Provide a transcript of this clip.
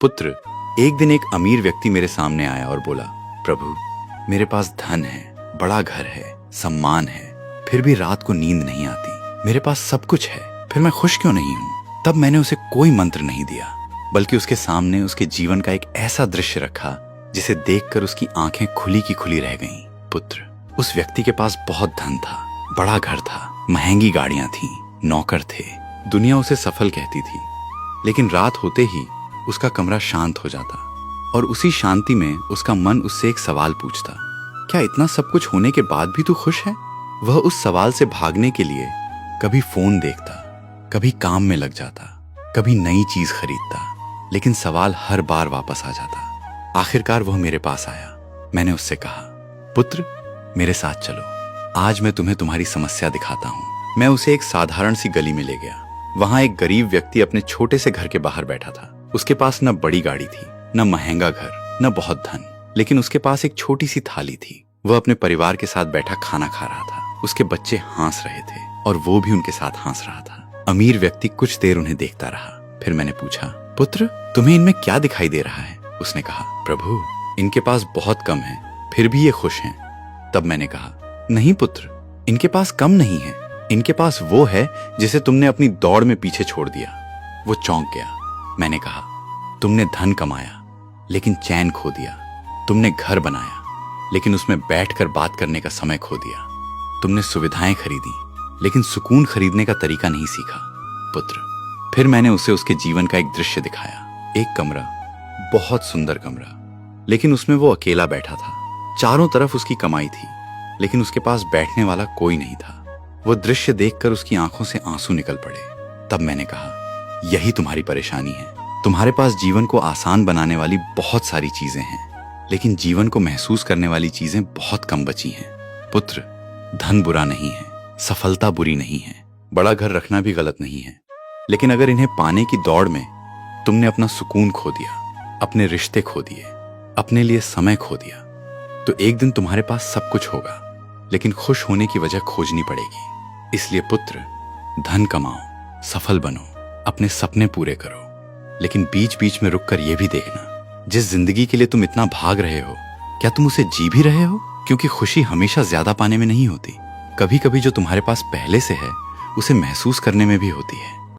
पुत्र, एक दिन एक अमीर व्यक्ति मेरे सामने आया और बोला, प्रभु, मेरे पास धन है, बड़ा घर है, सम्मान है, फिर भी रात को नींद नहीं आती। मेरे पास सब कुछ है, फिर मैं खुश क्यों नहीं हूँ? तब मैंने उसे कोई मंत्र नहीं दिया, बल्कि उसके सामने उसके जीवन का एक ऐसा दृश्य रखा जिसे देखकर उसकी आंखें खुली की खुली रह गईं। पुत्र, उस व्यक्ति के पास बहुत धन था, बड़ा घर था, महंगी गाड़ियां थीं, नौकर थे, दुनिया उसे सफल कहती थी। लेकिन रात होते ही उसका कमरा शांत हो जाता और उसी शांति में उसका मन उससे एक सवाल पूछता, क्या इतना सब कुछ होने के बाद भी तू खुश है? वह उस सवाल से भागने के लिए कभी फोन देखता, कभी काम में लग जाता, कभी नई चीज खरीदता, लेकिन सवाल हर बार वापस आ जाता। आखिरकार वह मेरे पास आया। मैंने उससे कहा, पुत्र, मेरे साथ चलो, आज मैं तुम्हें तुम्हारी समस्या दिखाता हूँ। मैं उसे एक साधारण सी गली में ले गया। वहां एक गरीब व्यक्ति अपने छोटे से घर के बाहर बैठा था। उसके पास न बड़ी गाड़ी थी, न महंगा घर, न बहुत धन, लेकिन उसके पास एक छोटी सी थाली थी। वह अपने परिवार के साथ बैठा खाना खा रहा था। उसके बच्चे हंस रहे थे और वो भी उनके साथ हंस रहा था। अमीर व्यक्ति कुछ देर उन्हें देखता रहा। फिर मैंने पूछा, पुत्र, तुम्हें इनमें क्या दिखाई दे रहा है? उसने कहा, प्रभु, इनके पास बहुत कम है, फिर भी ये खुश हैं। तब मैंने कहा, नहीं पुत्र, इनके पास कम नहीं है, इनके पास वो है जिसे तुमने अपनी दौड़ में पीछे छोड़ दिया। वो चौंक गया। मैंने कहा, तुमने धन कमाया लेकिन चैन खो दिया। तुमने घर बनाया लेकिन उसमें बैठकर बात करने का समय खो दिया। तुमने सुविधाएं खरीदी लेकिन सुकून खरीदने का तरीका नहीं सीखा। पुत्र, फिर मैंने उसे उसके जीवन का एक दृश्य दिखाया। एक कमरा, बहुत सुंदर कमरा, लेकिन उसमें वो अकेला बैठा था। चारों तरफ उसकी कमाई थी, लेकिन उसके पास बैठने वाला कोई नहीं था। वो दृश्य देखकर उसकी आंखों से आंसू निकल पड़े। तब मैंने कहा, यही तुम्हारी परेशानी है। तुम्हारे पास जीवन को आसान बनाने वाली बहुत सारी चीजें हैं, लेकिन जीवन को महसूस करने वाली चीजें बहुत कम बची हैं। पुत्र, धन बुरा नहीं है, सफलता बुरी नहीं है, बड़ा घर रखना भी गलत नहीं है, लेकिन अगर इन्हें पाने की दौड़ में तुमने अपना सुकून खो दिया, अपने रिश्ते खो दिए, अपने लिए समय खो दिया, तो एक दिन तुम्हारे पास सब कुछ होगा, लेकिन खुश होने की वजह खोजनी पड़ेगी। इसलिए पुत्र, धन कमाओ, सफल बनो, अपने सपने पूरे करो, लेकिन बीच बीच में रुककर यह भी देखना, जिस जिंदगी के लिए तुम इतना भाग रहे हो, क्या तुम उसे जी भी रहे हो? क्योंकि खुशी हमेशा ज्यादा पाने में नहीं होती, कभी कभी जो तुम्हारे पास पहले से है उसे महसूस करने में भी होती है।